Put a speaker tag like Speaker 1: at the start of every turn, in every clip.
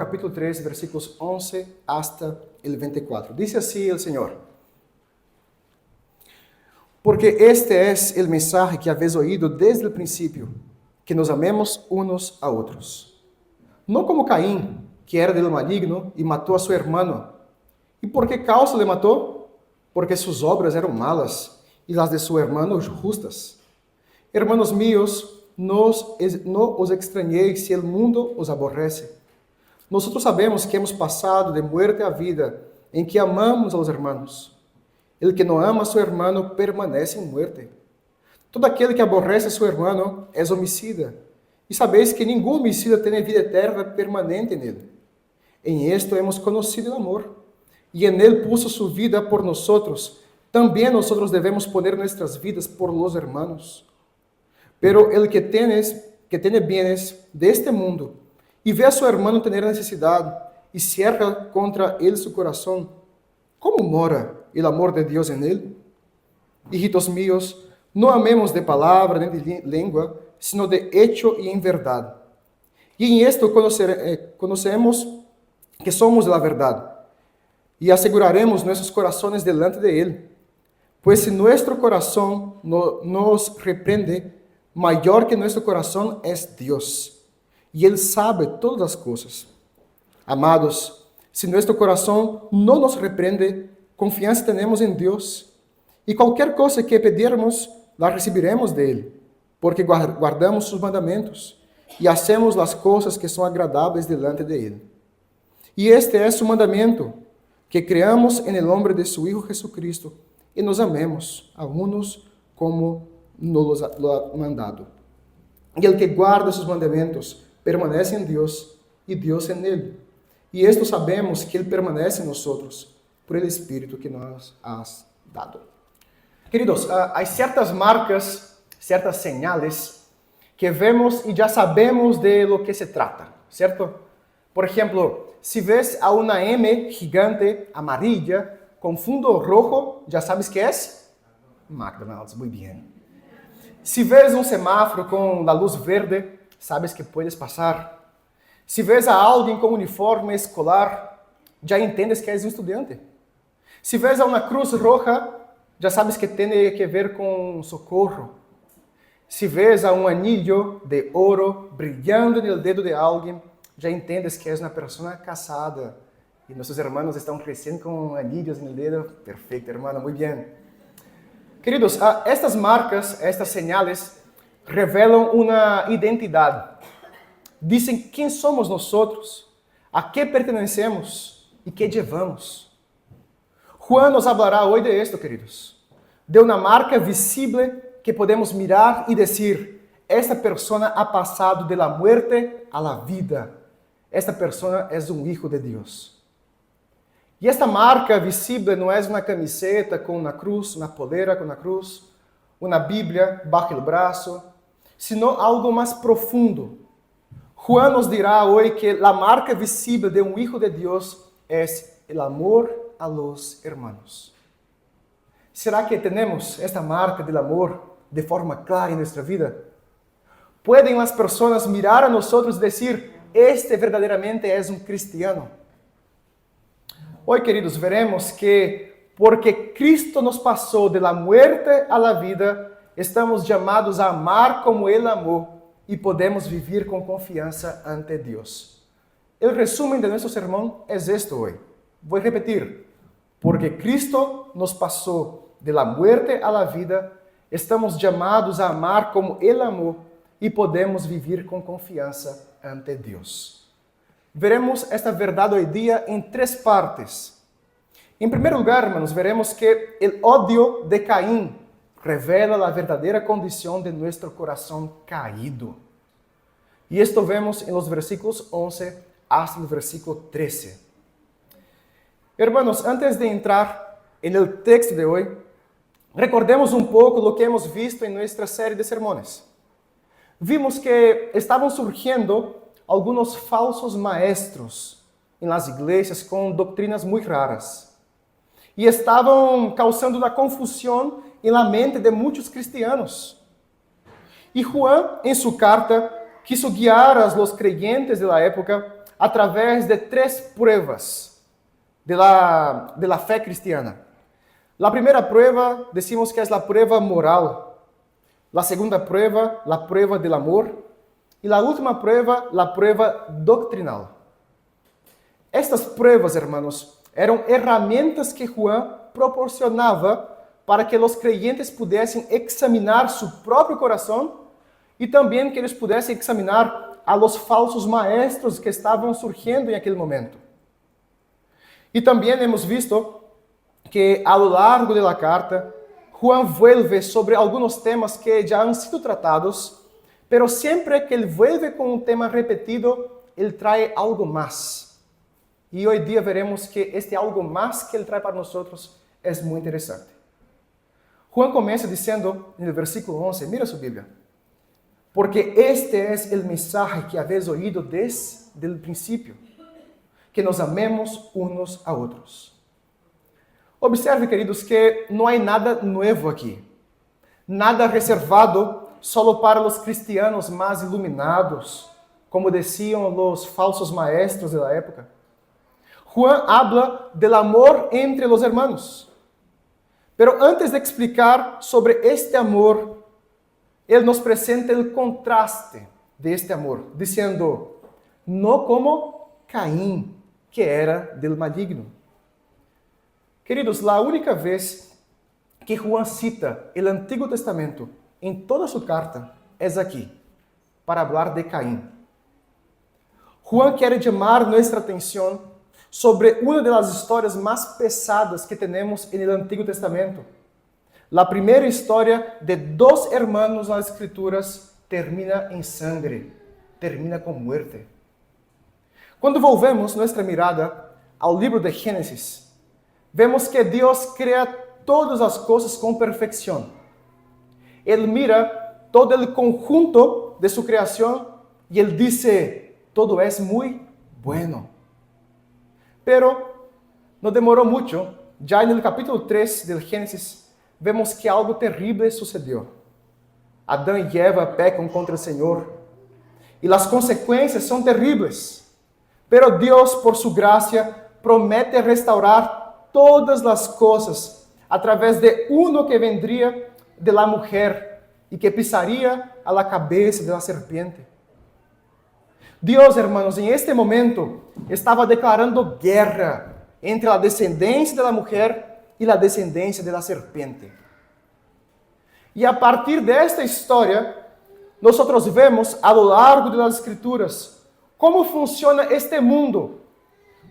Speaker 1: capítulo 3, versículos 11 hasta el 24. Dice así el Señor: Porque este es el mensaje que habéis oído desde el principio, que nos amemos unos a otros. No como Caín, que era del maligno y mató a su hermano. ¿Y por qué causa le mató? Porque sus obras eran malas y las de su hermano justas. Hermanos míos, no os extrañéis si el mundo os aborrece. Nosotros sabemos que hemos pasado de muerte a vida, en que amamos a los hermanos. El que no ama a su hermano permanece en muerte. Todo aquele que aborrece a su hermano es homicida. Y sabéis que ningún homicida tiene vida eterna permanente en él. En esto hemos conocido el amor, y en él puso su vida por nosotros. También nosotros debemos poner nuestras vidas por los hermanos. Pero el que tiene bienes de este mundo y ve a su hermano tener necesidad y cierra contra él su corazón, ¿cómo mora el amor de Dios en él? Hijitos míos, no amemos de palabra ni de lengua, sino de hecho y en verdad. Y en esto conocemos que somos de la verdad, y aseguraremos nuestros corazones delante de él. Pues si nuestro corazón nos reprende, mayor que nuestro corazón es Dios, y Él sabe todas las cosas. Amados, si nuestro corazón no nos reprende, confianza tenemos en Dios, y cualquier cosa que pedirmos, la recibiremos de Él, porque guardamos sus mandamientos, y hacemos las cosas que son agradables delante de Él. Y este es su mandamiento, que creamos en el nombre de su Hijo Jesucristo, y nos amemos a unos como nos lo ha mandado. Y el que guarda sus mandamientos permanece en Dios y Dios en él. Y esto sabemos que Él permanece en nosotros por el Espíritu que nos has dado. Queridos, hay ciertas marcas, ciertas señales que vemos y ya sabemos de lo que se trata, ¿cierto? Por ejemplo, si ves a una M gigante amarilla con fundo rojo, ¿ya sabes qué es? McDonald's, muy bien. Si ves um semáforo com a luz verde, sabes que puedes passar. Se ves a alguém com uniforme escolar, já entendes que és um estudante. Se ves a uma cruz roja, já sabes que tem que ver com socorro. Se ves a um anillo de ouro brilhando no dedo de alguém, já entendes que és uma pessoa casada. E nossos irmãos estão crescendo com anillos no dedo. Perfeito, hermano, muito bem. Queridos, estas marcas, estas señales, revelam uma identidade. Dizem quem somos nós, a que pertenecemos e que levamos. Juan nos hablará hoje de esto, queridos. De uma marca visível que podemos mirar e dizer: esta persona ha passado de la muerte a la vida. Esta persona é um hijo de Deus. E esta marca visível não é uma camiseta com uma cruz, uma polera com uma cruz, uma Bíblia bajo o braço, sino algo mais profundo. Juan nos dirá hoje que a marca visível de um hijo de Deus é o amor a los hermanos. ¿Será que temos esta marca del amor de forma clara em nossa vida? ¿Pueden as pessoas mirar a nós e dizer: este verdadeiramente é um cristiano? Hoy, queridos, veremos que porque Cristo nos passou de la muerte a la vida, estamos chamados a amar como Ele amou e podemos viver com confiança ante Deus. O resumo de nosso sermão é este hoje. Vou repetir. Porque Cristo nos passou de la muerte a la vida, estamos chamados a amar como Ele amou e podemos viver com confiança ante Deus. Veremos esta verdade hoje dia em três partes. Em primeiro lugar, hermanos, veremos que o ódio de Caim revela a verdadeira condição de nosso coração caído. E isto vemos em los versículos 11 hasta o versículo 13. Hermanos, antes de entrar no texto de hoje, recordemos um pouco o que hemos visto em nossa série de sermones. Vimos que estavam surgindo alguns falsos maestros em las iglesias com doutrinas muito raras. E estavam causando uma confusão em la mente de muitos cristianos. E Juan, em sua carta, quiso guiar a los creyentes de la época a través de 3 pruebas de la fe cristiana. La primera prueba, decimos que es la prueba moral. La segunda prueba, la prueba del amor. Y la última prueba, la prueba doctrinal. Estas pruebas, hermanos, eram herramientas que Juan proporcionava para que os creyentes pudessem examinar seu próprio coração e também que eles pudessem examinar a los falsos maestros que estavam surgindo em aquele momento. E também hemos visto que a lo largo de la carta, Juan vuelve sobre algunos temas que já han sido tratados, pero siempre que ele vuelve com um tema repetido, ele trae algo más. E hoje dia veremos que este algo más que ele trae para nós é muito interessante. Juan começa dizendo no versículo 11, mira sua Bíblia, porque este es el mensaje que habéis oído desde el principio, que nos amemos unos a otros. Observe, queridos, que não há nada novo aqui, nada reservado solo para os cristianos mais iluminados, como diziam os falsos maestros da época. Juan habla del amor entre los hermanos. Pero antes de explicar sobre este amor, ele nos presenta o contraste de este amor, dizendo, não como Caim, que era del maligno. Queridos, a única vez que Juan cita o Antigo Testamento em toda sua carta é aqui, para falar de Caim. Juan quer chamar nossa atenção sobre uma das histórias mais pesadas que temos no Antigo Testamento. A primeira história de 2 hermanos nas Escrituras termina em sangue, termina com muerte. Quando volvemos nossa mirada ao livro de Gênesis, vemos que Deus cria todas as coisas com perfeição. Ele mira todo o conjunto de sua criação e ele diz: todo é muito bueno. Pero não demorou muito, já no capítulo 3 de Gênesis, vemos que algo terrível sucedeu. Adão e Eva pecam contra o Senhor e as consequências são terríveis. Pero Deus, por sua graça, promete restaurar todas as coisas através de uno que vendria de la mujer e que pisaria a la cabeça de la serpiente. Deus, hermanos, em este momento estava declarando guerra entre a descendência da mulher e a descendência da serpente. E a partir desta história, nós vemos a lo largo das Escrituras como funciona este mundo,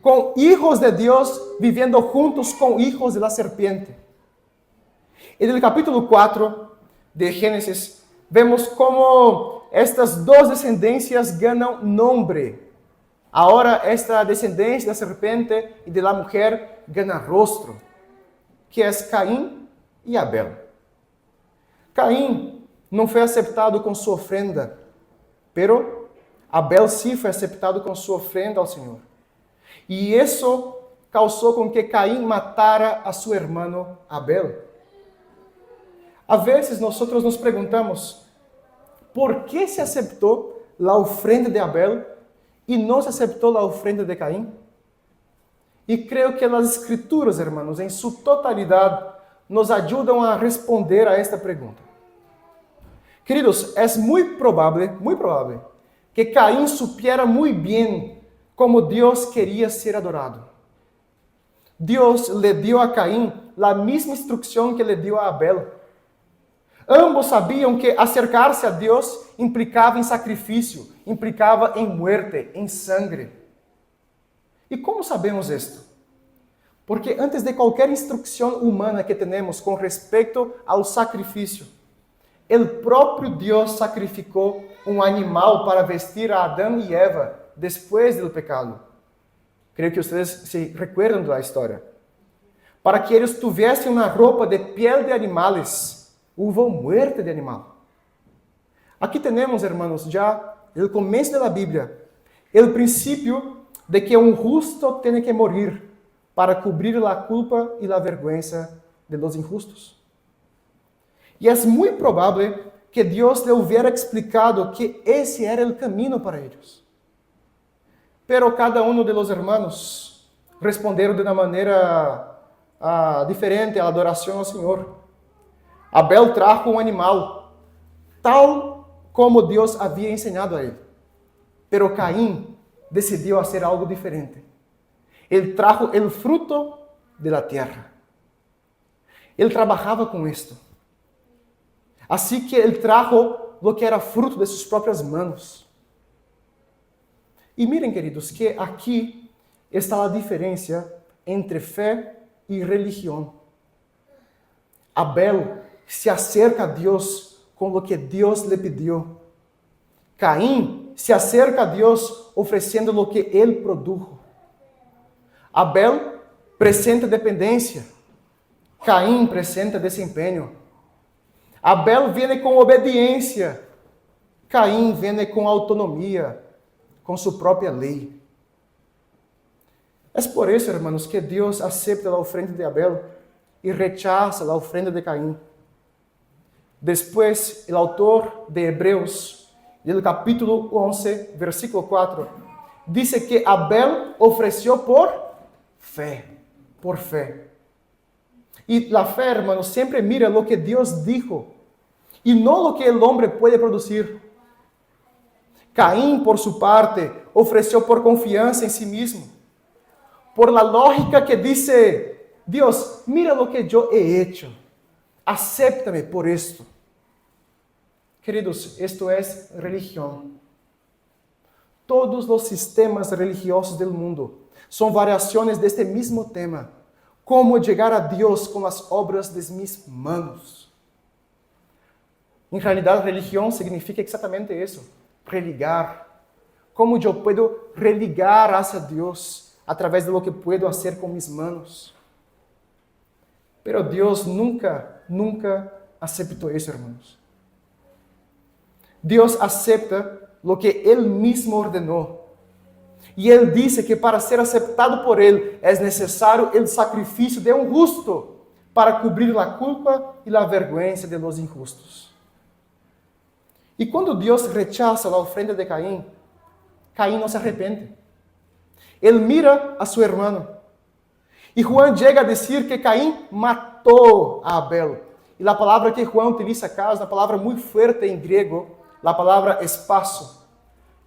Speaker 1: com hijos de Deus vivendo juntos com hijos da serpiente. E no capítulo 4 de Gênesis, vemos como estas 2 descendências ganham nome. Agora, esta descendência da serpente e da mulher ganha rostro, que é Caim e Abel. Caim não foi aceptado com sua ofrenda, pero Abel sim foi aceptado com sua ofrenda ao Senhor. E isso causou com que Caim matara a seu irmão Abel. A vezes nós nos perguntamos, por que se aceptou a ofrenda de Abel e não se aceptou a ofrenda de Caim? E creio que as Escrituras, hermanos, em sua totalidade, nos ajudam a responder a esta pergunta. Queridos, é muito provável que Caim supiera muito bem como Deus queria ser adorado. Deus le dio a Caim a mesma instrução que le dio a Abel. Ambos sabiam que acercar-se a Deus implicava em sacrifício, implicava em muerte, em sangue. E como sabemos isto? Porque antes de qualquer instrução humana que temos com respeito ao sacrifício, o próprio Deus sacrificou um animal para vestir a Adão e Eva depois do pecado. Creio que vocês se recuerdam da história. Para que eles tivessem uma roupa de piel de animais, houve muerte de animal. Aqui temos, hermanos, já no começo da Bíblia, o princípio de que um justo tem que morir para cobrir a culpa e a vergüenza de los injustos. E é muito provável que Deus lhe houvera explicado que esse era o caminho para eles. Pero cada uno de los hermanos respondieron de una manera diferente a la adoración al Señor. Abel trajo un animal, tal como Dios había enseñado a él. Pero Caín decidió hacer algo diferente. Él trajo el fruto de la tierra. Él trabajaba con esto. Así que él trajo lo que era fruto de sus propias manos. Y miren, queridos, que aquí está la diferencia entre fe y religión. Abel se acerca a Dios con lo que Dios le pidió. Caín se acerca a Dios ofreciendo lo que él produjo. Abel presenta dependencia. Caín presenta desempenho. Abel viene com obediência. Caín viene com autonomia, com sua própria lei. É por isso, hermanos, que Deus acepta a ofrenda de Abel e rechaza a ofrenda de Caín. Depois, o autor de Hebreus, no capítulo 11, versículo 4, diz que Abel ofereceu por fé. Por fé. E a fé, hermanos, sempre mira lo que Deus dijo e não lo que o homem pode produzir. Caín, por sua parte, ofereceu por confiança em si mesmo, por la lógica que diz: Deus, mira lo que eu he hecho, acéptame por esto. Queridos, esto é religião. Todos os sistemas religiosos do mundo são variações deste mesmo tema. Como chegar a Deus com as obras de mis manos. Em realidade, religião significa exatamente isso. Religar. Como eu posso religar hacia Deus através de lo que puedo hacer com mis manos. Pero Deus nunca aceptou isso, irmãos. Deus acepta lo que Ele mesmo ordenou. E Ele disse que para ser aceptado por Ele é necessário o sacrifício de um justo para cobrir a culpa e a vergonha de los injustos. E quando Deus rechaza a ofrenda de Caín, Caín não se arrepende. Ele mira a seu irmão. E Juan chega a dizer que Caín matou a Abel. E a palavra que Juan utiliza acá é uma palavra muito forte em grego, a palavra espaço,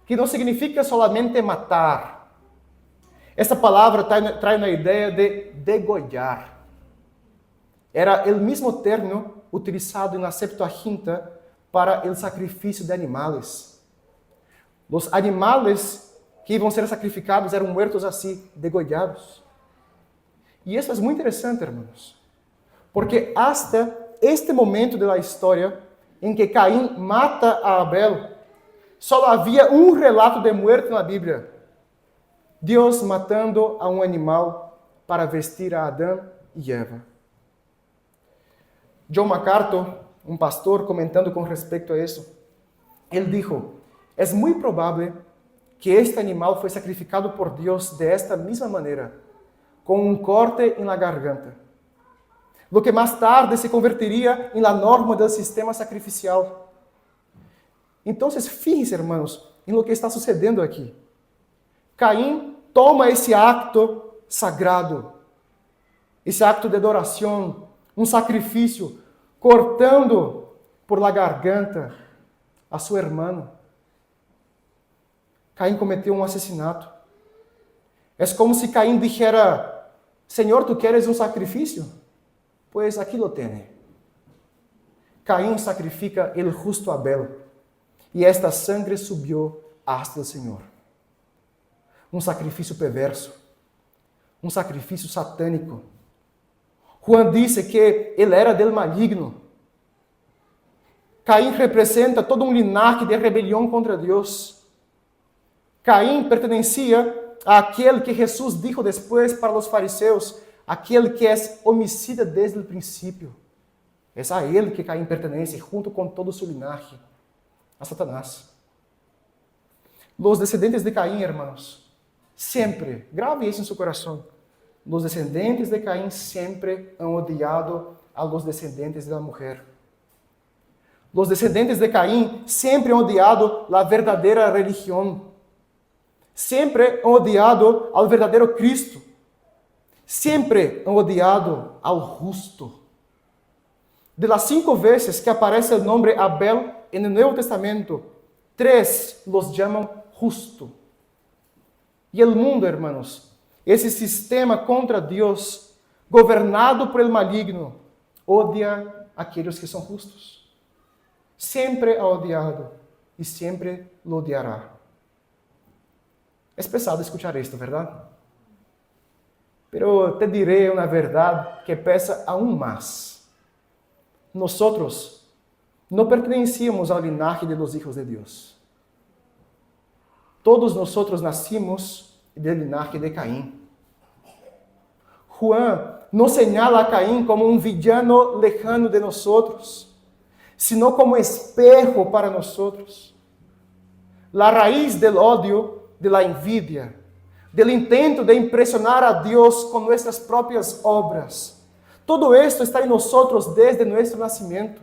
Speaker 1: que não significa solamente matar. Essa palavra traz uma ideia de degollar. Era o mesmo termo utilizado na Septuaginta para o sacrifício de animais. Os animais que iam ser sacrificados eram mortos assim, degollados. E isso é muito interessante, irmãos, porque hasta este momento da história em que Caín mata a Abel, só havia um relato de morte na Bíblia. Deus matando a um animal para vestir a Adão e Eva. John MacArthur, um pastor, comentando com respeito a isso, ele disse: é muito provável que este animal foi sacrificado por Deus de esta mesma maneira, com um corte na garganta, lo que mais tarde se converteria em la norma do sistema sacrificial. Então, fíjense, hermanos, em lo que está sucedendo aqui. Caín toma esse acto sagrado, esse acto de adoração, um sacrifício, cortando por la garganta a seu irmão. Caín cometeu um assassinato. É como se Caín dijera: Senhor, ¿tu queres um sacrifício? Pues aqui lo tiene. Caín sacrifica el justo Abel. E esta sangre subiu hasta o Senhor. Um sacrifício perverso. Um sacrifício satânico. Juan disse que ele era del maligno. Caín representa todo um linaje de rebelião contra Deus. Caín pertencia àquele que Jesus dijo depois para os fariseus, aquele que é homicida desde o princípio. É a ele que Caín pertence, junto com todo o seu linaje, a Satanás. Os descendentes de Caín, hermanos, sempre, grave isso em seu coração, os descendentes de Caín sempre han odiado a los descendentes da mulher. Os descendentes de Caín sempre han odiado a verdadeira religião. Siempre han odiado al verdadero Cristo. Siempre han odiado al justo. De las 5 veces que aparece el nombre Abel en el Nuevo Testamento, 3 los llaman justo. Y el mundo, hermanos, ese sistema contra Dios, gobernado por el maligno, odia a aquellos que son justos. Siempre ha odiado y siempre lo odiará. Es pesado escuchar esto, ¿verdad? Pero te diré una verdad que pesa aún más. Nosotros no pertenecíamos al linaje de los hijos de Dios. Todos nosotros nacimos del linaje de Caín. Juan no señala a Caín como un villano lejano de nosotros, sino como espejo para nosotros. La raíz del odio, de la envidia, del intento de impresionar a Dios con nuestras propias obras. Todo esto está en nosotros desde nuestro nacimiento.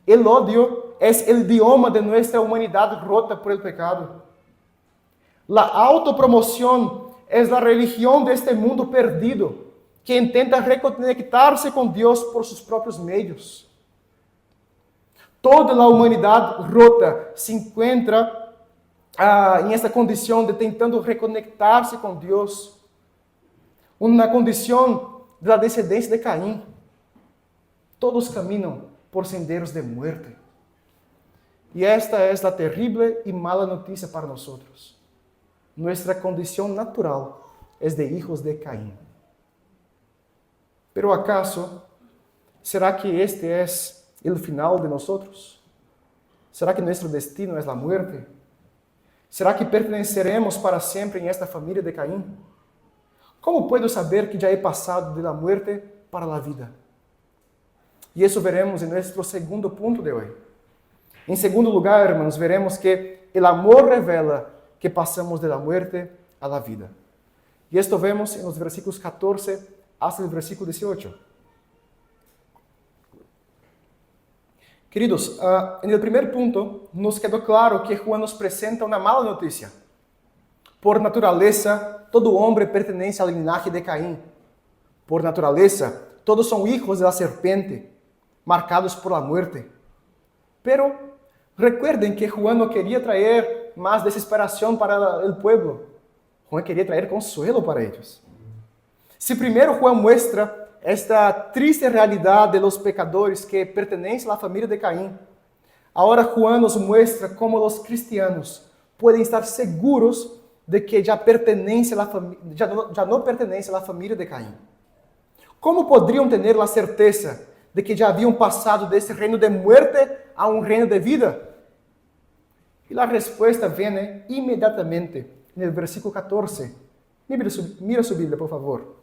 Speaker 1: El odio es el idioma de nuestra humanidad rota por el pecado. La autopromoción es la religión de este mundo perdido, que intenta reconectarse con Dios por sus propios medios. Toda la humanidad rota se encuentra en esta condición de tentando reconectarse con Dios. Una condición de la descendencia de Caín. Todos caminan por senderos de muerte. Y esta es la terrible y mala noticia para nosotros. Nuestra condición natural es de hijos de Caín. Pero ¿acaso será que este es el final de nosotros? ¿Será que nuestro destino es la muerte? ¿Será que perteneceremos para siempre en esta familia de Caín? ¿Cómo puedo saber que ya he pasado de la muerte para la vida? Y eso veremos en nuestro segundo punto de hoy. En segundo lugar, hermanos, veremos que el amor revela que pasamos de la muerte a la vida. Y esto vemos en los versículos 14 hasta el versículo 18. Queridos, en el primer punto nos quedó claro que Juan nos presenta una mala noticia. Por naturaleza, todo hombre pertenece al linaje de Caín. Por naturaleza, todos son hijos de la serpiente, marcados por la muerte. Pero recuerden que Juan no quería traer más desesperación para el pueblo. Juan quería traer consuelo para ellos. Si primero Juan muestra esta triste realidad de los pecadores que pertenecen a la familia de Caín, ahora Juan nos muestra cómo los cristianos pueden estar seguros de que ya no pertenecen a la familia de Caín. ¿Cómo podrían tener la certeza de que ya habían pasado de ese reino de muerte a un reino de vida? Y la respuesta viene inmediatamente en el versículo 14. Mira su Biblia, por favor.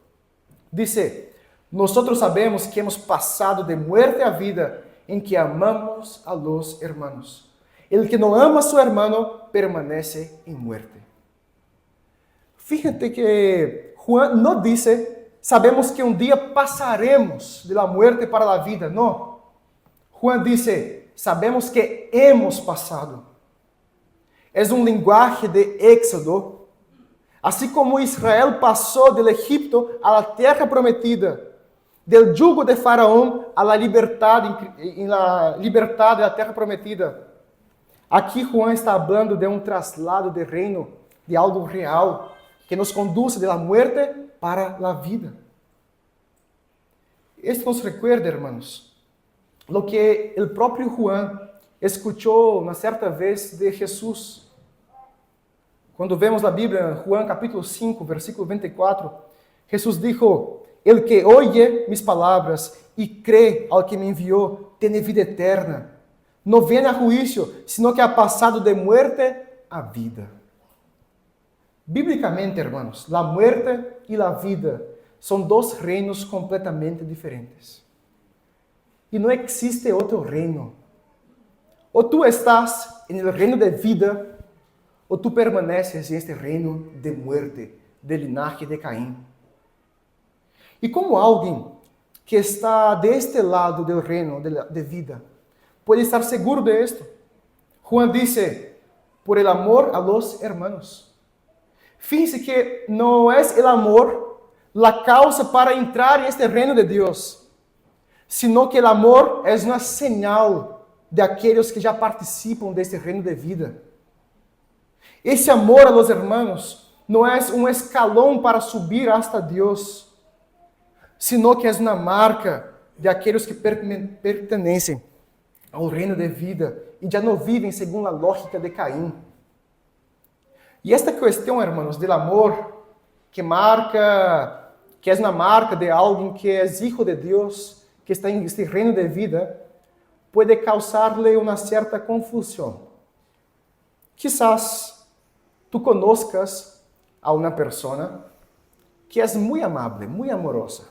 Speaker 1: Dice: nosotros sabemos que hemos pasado de muerte a vida en que amamos a los hermanos. El que no ama a su hermano permanece en muerte. Fíjate que Juan no dice, sabemos que un día pasaremos de la muerte para la vida. No. Juan dice, sabemos que hemos pasado. Es un lenguaje de éxodo. Así como Israel pasó del Egipto a la tierra prometida, del yugo de Faraón a la libertad, en la libertad de la tierra prometida. Aquí Juan está hablando de un traslado de reino, de algo real, que nos conduce de la muerte para la vida. Esto nos recuerda, hermanos, lo que el propio Juan escuchó una cierta vez de Jesús. Cuando vemos la Biblia, Juan capítulo 5, versículo 24, Jesús dijo: el que oye mis palabras y cree al que me envió, tiene vida eterna. No viene a juicio, sino que ha pasado de muerte a vida. Bíblicamente, hermanos, la muerte y la vida son dos reinos completamente diferentes. Y no existe otro reino. O tú estás en el reino de vida, o tú permaneces en este reino de muerte, del linaje de Caín. Y como alguien que está de este lado del reino de vida puede estar seguro de esto? Juan dice, por el amor a los hermanos. Fíjense que no es el amor la causa para entrar en este reino de Dios, sino que el amor es una señal de aquellos que ya participan de este reino de vida. Esse amor a los hermanos no es un escalón para subir hasta Dios, sino que es una marca de aquellos que pertenecen ao reino de vida e já não vivem segundo a lógica de Caim. E esta questão, hermanos, do amor, que é uma marca de alguém que é hijo de Deus, que está em este reino de vida, pode causar-lhe uma certa confusão. Quizás tu conozcas a uma pessoa que é muito amável, muito amorosa,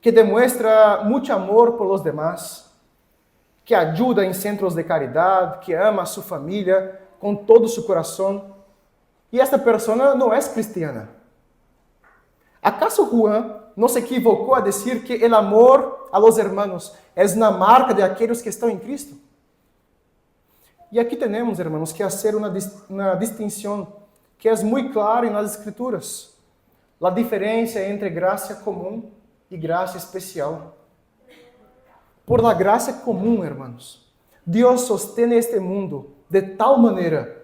Speaker 1: que demonstra muito amor por los demás, que ajuda em centros de caridade, que ama a sua família com todo o seu coração. E esta pessoa não é cristiana. ¿Acaso Juan não se equivocou a dizer que o amor a los hermanos é uma marca de aqueles que estão em Cristo? E aqui temos, hermanos, que fazer uma distinção que é muito clara nas Escrituras. A diferença entre graça comum e graça especial. Por la gracia común, hermanos, Dios sostiene este mundo de tal manera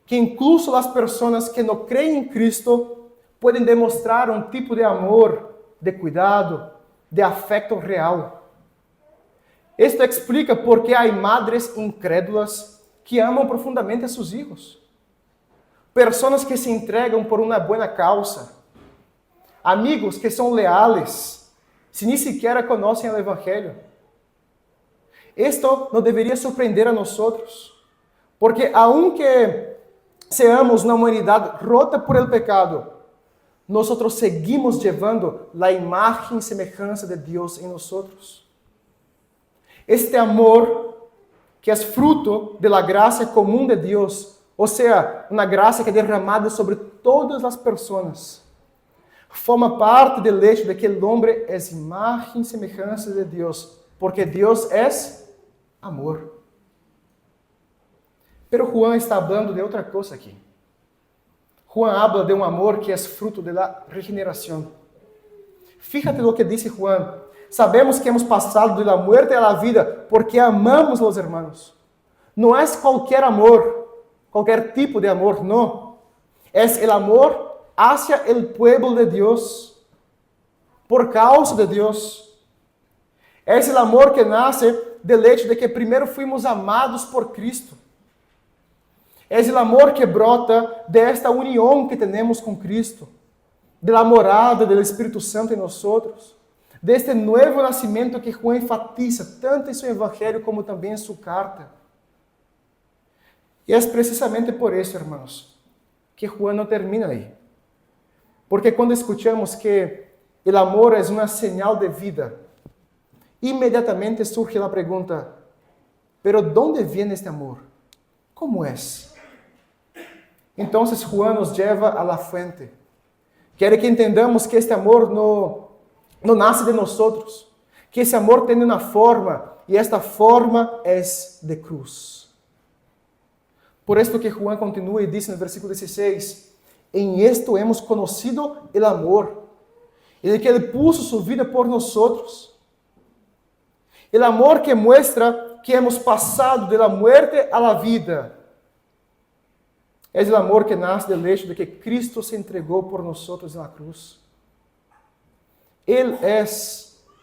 Speaker 1: que incluso las personas que no creen en Cristo pueden demostrar un tipo de amor, de cuidado, de afecto real. Esto explica por qué hay madres incrédulas que aman profundamente a sus hijos. Personas que se entregam por una buena causa. Amigos que son leales, si ni siquiera conocen el Evangelio. Esto não deveria surpreender a nós, porque aunque seamos uma humanidade rota por el pecado, nós seguimos levando a imagem e semelhança de Deus em nós. Este amor, que é fruto de la graça comum de Deus, ou seja, uma graça que é derramada sobre todas as pessoas, forma parte do hecho de que o homem é imagem e semelhança de Deus, porque Deus é amor. Pero Juan está hablando de outra coisa aqui. Juan habla de um amor que é fruto da regeneração. Fíjate lo que dice Juan. Sabemos que hemos passado de la muerte a la vida porque amamos los hermanos. Não é qualquer amor, qualquer tipo de amor, não. É o amor hacia el pueblo de Deus, por causa de Deus. É o amor que nasce del hecho de que primeiro fuimos amados por Cristo. É o amor que brota desta união que temos com Cristo, da morada do Espírito Santo em nós, deste novo nascimento que Juan enfatiza tanto em seu evangelho como também em sua carta. E é precisamente por isso, irmãos, que Juan não termina aí. Porque quando escutamos que o amor é uma señal de vida, inmediatamente surge a pergunta: pero ¿dónde viene este amor? ¿Cómo es? Então, Juan nos lleva a la fuente. Quer que entendamos que este amor não nasce de nós, que esse amor tem uma forma, e esta forma é de cruz. Por isso que Juan continua e diz no versículo 16: em esto hemos conocido el amor, e de que ele puso sua vida por nós. El amor que muestra que hemos pasado de la muerte a la vida. É o amor que nasce do hecho de que Cristo se entregou por nós na cruz. Ele é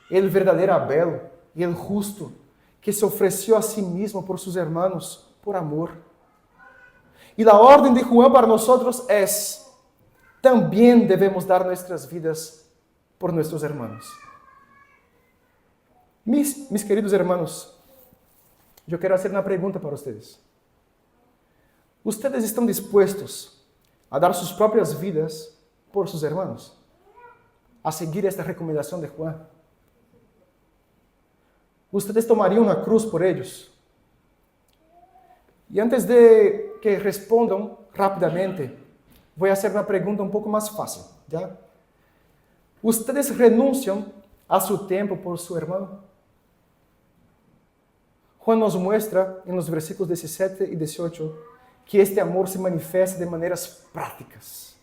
Speaker 1: o verdadeiro Abel e o justo que se ofereceu a si mesmo por seus hermanos por amor. E a ordem de Juan para nós é: também devemos dar nossas vidas por nossos hermanos. Mis queridos hermanos, eu quero fazer uma pergunta para vocês. ¿Ustedes estão dispuestos a dar suas próprias vidas por seus hermanos? A seguir esta recomendação de Juan? ¿Ustedes tomariam uma cruz por eles? E antes de que respondam rapidamente, vou fazer uma pergunta um pouco mais fácil, ¿ya? ¿Ustedes renunciam a seu tempo por seu irmão? Juan nos muestra, em los versículos 17 e 18, que este amor se manifieste de maneiras práticas.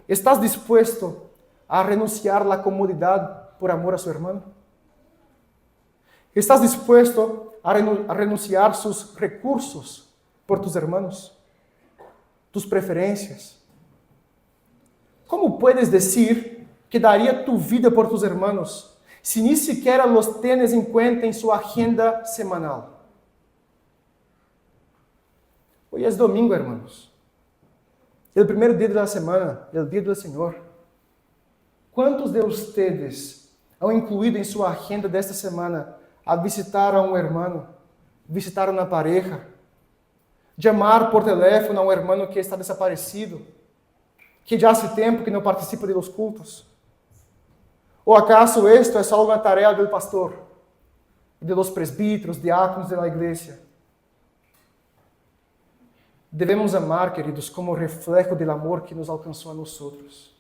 Speaker 1: ¿Estás dispuesto a renunciar a la comodidad por amor a su hermano? ¿Estás dispuesto a renunciar sus recursos por tus hermanos? Tus preferencias. ¿Cómo puedes decir que daría tu vida por tus hermanos si ni siquiera los tienes en cuenta en su agenda semanal? Hoy es domingo, hermanos. El primer día de la semana, el día del Señor. ¿Cuántos de ustedes han incluido en su agenda de esta semana a visitar a un hermano, visitar a una pareja, llamar por teléfono a un hermano que está desaparecido, que ya hace tiempo que no participa de los cultos? ¿O acaso esto es solo una tarea del pastor, de los presbíteros, diáconos de la iglesia? Devemos amar, queridos, como reflejo del amor que nos alcanzó a nosotros.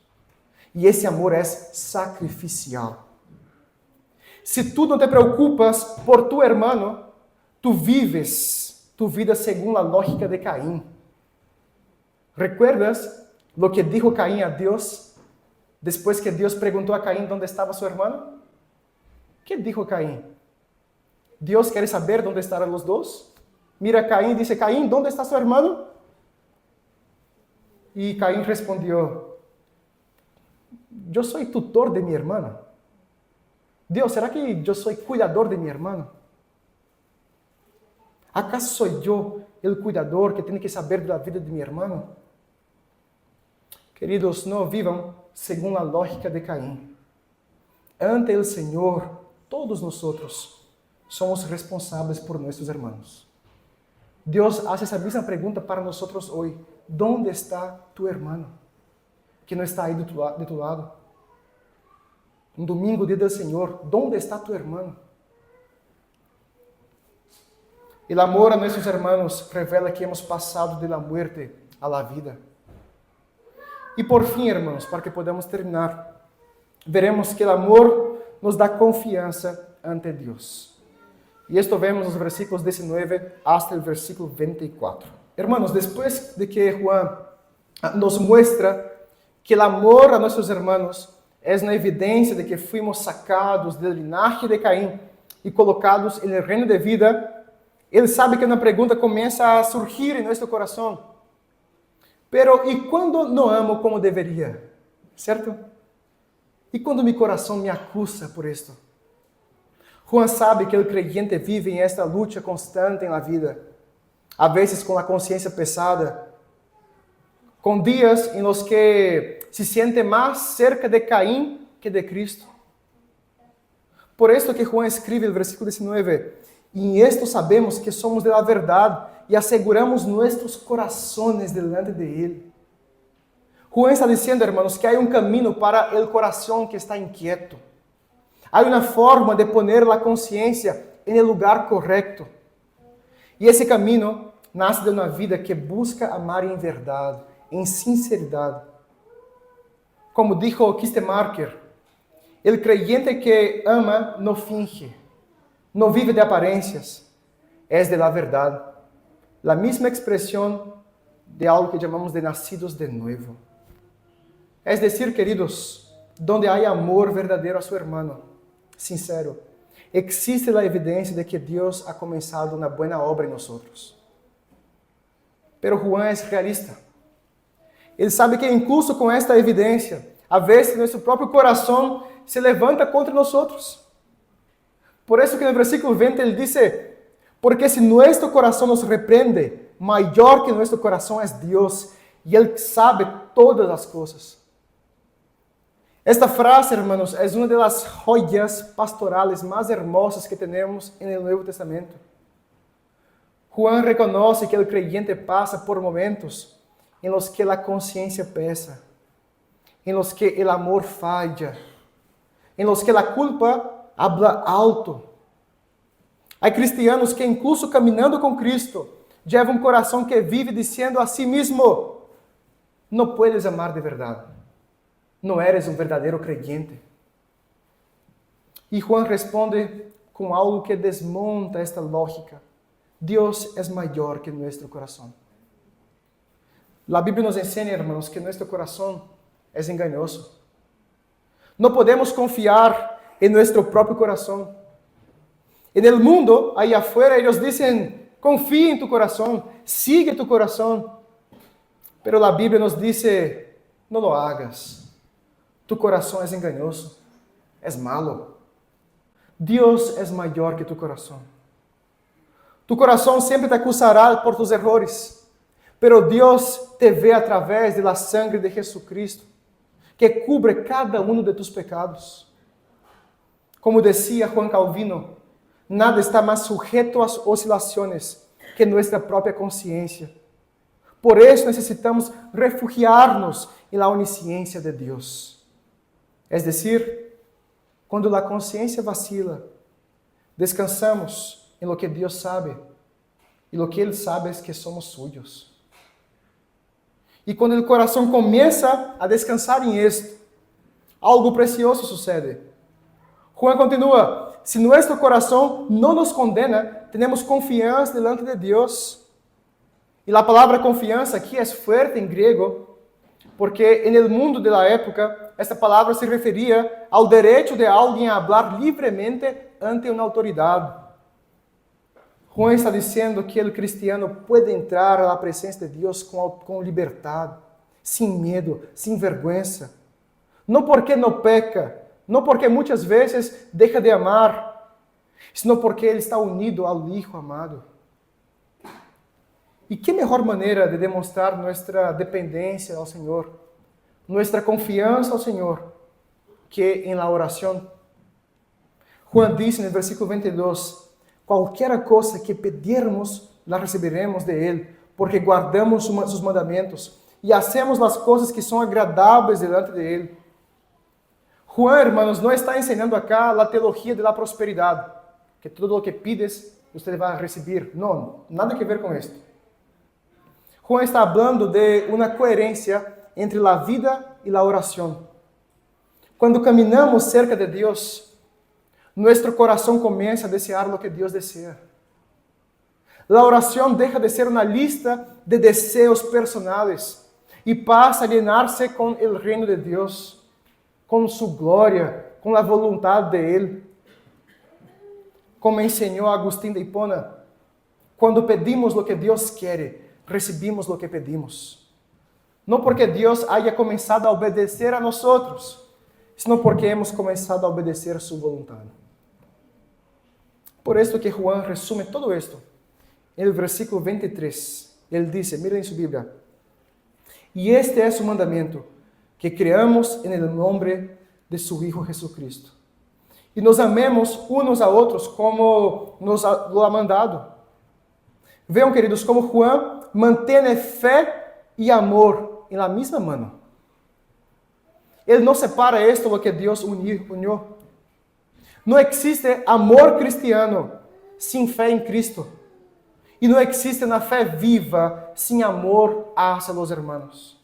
Speaker 1: Y ese amor es sacrificial. Si tú no te preocupas por tu hermano, tú vives tu vida según la lógica de Caín. ¿Recuerdas lo que dijo Caín a Dios después que Dios preguntó a Caín dónde estaba su hermano? ¿Qué dijo Caín? ¿Dios quiere saber dónde estarán los dos? Mira a Caín y dice, Caín, ¿dónde está su hermano? Y Caín respondió, yo soy tutor de mi hermano. Dios, ¿será que yo soy cuidador de mi hermano? ¿Acaso soy yo el cuidador que tiene que saber de la vida de mi hermano? Queridos, no vivan según la lógica de Caín. Ante el Señor, todos nosotros somos responsables por nuestros hermanos. Dios hace esa misma pregunta para nosotros hoy. ¿Dónde está tu hermano? Que no está ahí de tu lado. Un domingo, día del Señor, ¿dónde está tu hermano? El amor a nuestros hermanos revela que hemos pasado de la muerte a la vida. Y por fin, hermanos, para que podamos terminar, veremos que el amor nos da confianza ante Dios. Y esto vemos en los versículos 19 hasta el versículo 24. Hermanos, después de que Juan nos muestra que el amor a nuestros hermanos es una evidencia de que fuimos sacados del linaje de Caín y colocados en el reino de vida, él sabe que una pregunta comienza a surgir en nuestro corazón. Pero, ¿y cuando no amo como debería? ¿Cierto? ¿Y cuando mi corazón me acusa por esto? Juan sabe que el creyente vive en esta lucha constante en la vida, a veces con la conciencia pesada, con días en los que se siente más cerca de Caín que de Cristo. Por esto que Juan escribe el versículo 19, y en esto sabemos que somos de la verdad y aseguramos nuestros corazones delante de Él. Juan está diciendo, hermanos, que hay un camino para el corazón que está inquieto. Hay una forma de poner la conciencia en el lugar correcto. Y ese camino nace de una vida que busca amar en verdad, en sinceridad. Como dijo Kistemaker, el creyente que ama no finge, no vive de apariencias, es de la verdad. La misma expresión de algo que llamamos de nacidos de nuevo. Es decir, queridos, donde hay amor verdadero a su hermano, sincero, existe la evidencia de que Dios ha comenzado una buena obra en nosotros. Pero Juan es realista. Él sabe que incluso con esta evidencia, a veces nuestro propio corazón se levanta contra nosotros. Por eso que en el versículo 20 él dice, porque si nuestro corazón nos reprende, mayor que nuestro corazón es Dios, y Él sabe todas las cosas. Esta frase, hermanos, es una de las joyas pastorales más hermosas que tenemos en el Nuevo Testamento. Juan reconoce que el creyente pasa por momentos en los que la conciencia pesa, en los que el amor falla, en los que la culpa habla alto. Hay cristianos que incluso caminando con Cristo, llevan un corazón que vive diciendo a sí mismo, no puedes amar de verdad. No eres un verdadero creyente. Y Juan responde con algo que desmonta esta lógica, Dios es mayor que nuestro corazón. La Biblia nos enseña, hermanos, que nuestro corazón es engañoso. No podemos confiar en nuestro propio corazón. En el mundo, ahí afuera, ellos dicen, confía en tu corazón, sigue tu corazón. Pero la Biblia nos dice, no lo hagas. Tu corazón es engañoso, es malo. Dios es mayor que tu corazón. Tu corazón siempre te acusará por tus errores, pero Dios te ve a través de la sangre de Jesucristo, que cubre cada uno de tus pecados. Como decía Juan Calvino, nada está más sujeto a oscilaciones que nuestra propia conciencia. Por eso necesitamos refugiarnos en la onisciencia de Dios. Es decir, cuando la conciencia vacila, descansamos en lo que Dios sabe, y lo que Él sabe es que somos suyos. Y cuando el corazón comienza a descansar en esto, algo precioso sucede. Juan continúa, si nuestro corazón no nos condena, tenemos confianza delante de Dios. Y la palabra confianza aquí es fuerte en griego, porque en el mundo de la época, esta palabra se refería al derecho de alguien a hablar libremente ante una autoridad. Juan está diciendo que el cristiano puede entrar a la presencia de Dios con libertad, sin miedo, sin vergüenza. No porque no peca, no porque muchas veces deja de amar, sino porque Él está unido al Hijo amado. E que melhor maneira de demonstrar nossa dependência ao Senhor, nossa confiança ao Senhor, que em la oração. Juan diz no versículo 22, qualquer coisa que pedirmos, la receberemos de Ele, porque guardamos seus mandamentos e hacemos as coisas que são agradáveis delante de Ele. Juan, hermanos, não está ensinando acá a teologia da prosperidade, que todo o que pides, você vai receber. Não, nada que ver com isto. Juan está hablando de uma coerência entre a vida e a oração. Quando caminhamos cerca de Deus, nosso coração começa a desejar o que Deus deseja. A oração deixa de ser uma lista de desejos personais e passa a llenar-se com o reino de Deus, com sua glória, com a vontade de Ele. Como ensinou Agostinho de Hipona, quando pedimos o que Deus quer, recebimos o que pedimos. Não porque Deus haya começado a obedecer a nós, sino porque hemos começado a obedecer a sua vontade. Por isso que Juan resume todo esto no versículo 23. Ele diz, miren em sua Bíblia, e este é o mandamento, que creamos en el nombre de su Hijo Jesucristo, e nos amemos unos a outros como nos lo ha mandado. Vean, queridos, como Juan mantém fé e amor em la mesma mano. Ele não separa esto lo que Deus uniu. Não existe amor cristiano sem fé em Cristo. E não existe uma fé viva sem amor hacia los hermanos.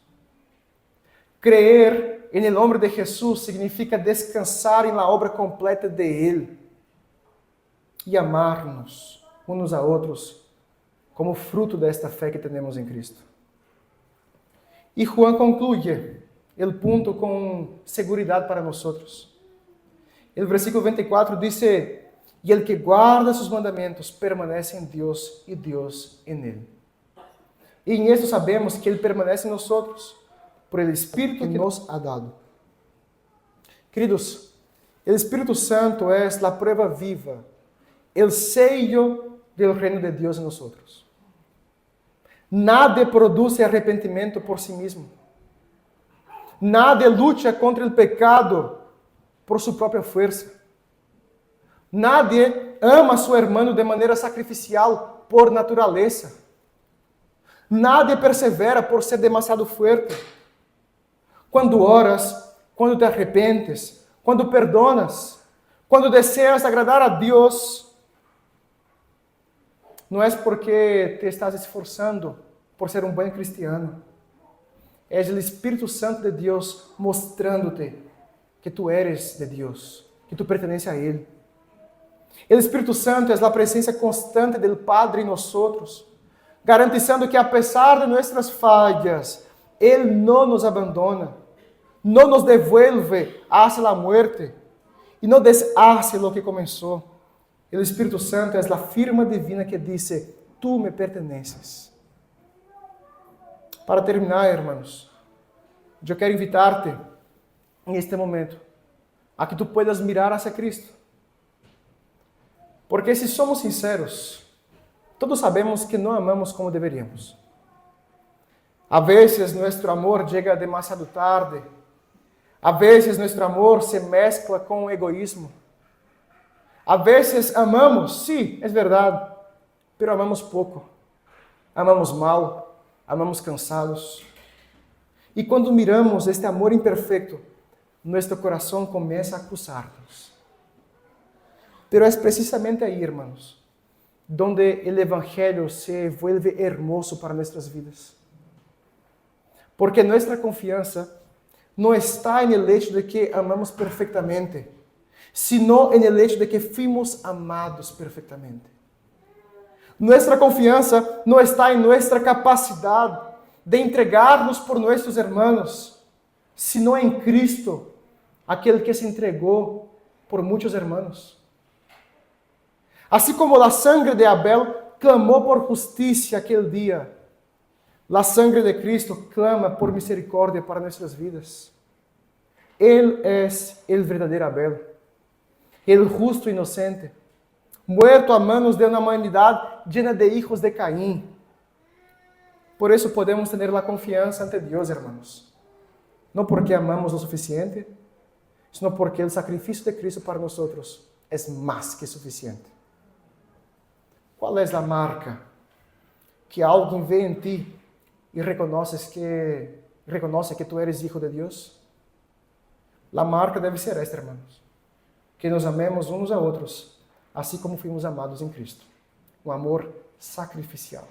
Speaker 1: Creer en el nombre de Jesús significa descansar en la obra completa de Él e amar-nos uns a outros como fruto desta fé que temos em Cristo. E Juan conclui o ponto com seguridade para nós. O versículo 24 diz, e el que guarda sus mandamentos permanece em Deus e Deus em ele. E em isso sabemos que Ele permanece em nós, por el Espírito que nos ha dado. Queridos, o Espírito Santo é a prova viva, o sello do reino de Deus em nós. Nada produz arrependimento por si mesmo. Nada luta contra o pecado por sua própria força. Nadie ama a seu irmão de maneira sacrificial por natureza. Nadie persevera por ser demasiado forte. Quando oras, quando te arrependes, quando perdonas, quando deseas agradar a Deus, não é porque te estás esforçando por ser um bom cristiano. É o Espírito Santo de Deus mostrando-te que tu eres de Deus, que tu pertences a Ele. O Espírito Santo é a presença constante do Padre em nós, garantizando que, a pesar de nossas falhas, Ele não nos abandona, não nos devuelve hacia a muerte e não deshace lo que começou. O Espírito Santo é a firma divina que diz: tu me perteneces. Para terminar, irmãos, eu quero invitar-te, neste momento, a que tu puedas mirar hacia Cristo. Porque se somos sinceros, todos sabemos que não amamos como deveríamos. A vezes nosso amor chega demasiado tarde. A vezes nosso amor se mescla com o egoísmo. A vezes amamos, sim, é verdade, mas amamos pouco. Amamos mal, amamos cansados. E quando miramos este amor imperfeito, nosso coração começa a acusar-nos. Pero é precisamente aí, irmãos, donde o Evangelho se vuelve hermoso para nossas vidas. Porque nossa confiança não está no hecho de que amamos perfeitamente, sino no hecho de que fuimos amados perfeitamente. Nossa confiança não está em nossa capacidade de entregar-nos por nossos irmãos, sino em Cristo, aquele que se entregou por muitos irmãos. Assim como a sangre de Abel clamou por justiça aquele dia, a sangre de Cristo clama por misericórdia para nossas vidas. Ele é o verdadeiro Abel, o justo inocente, muerto a manos de uma humanidade llena de hijos de Caim. Por isso podemos ter a confiança ante Deus, irmãos. Não porque amamos o suficiente, sino porque o sacrifício de Cristo para nós é mais que suficiente. Qual é a marca que alguém vê em ti e reconhece que tu eres hijo de Deus? A marca deve ser esta, irmãos. Que nos amemos uns a outros, assim como fomos amados em Cristo. Um amor sacrificial.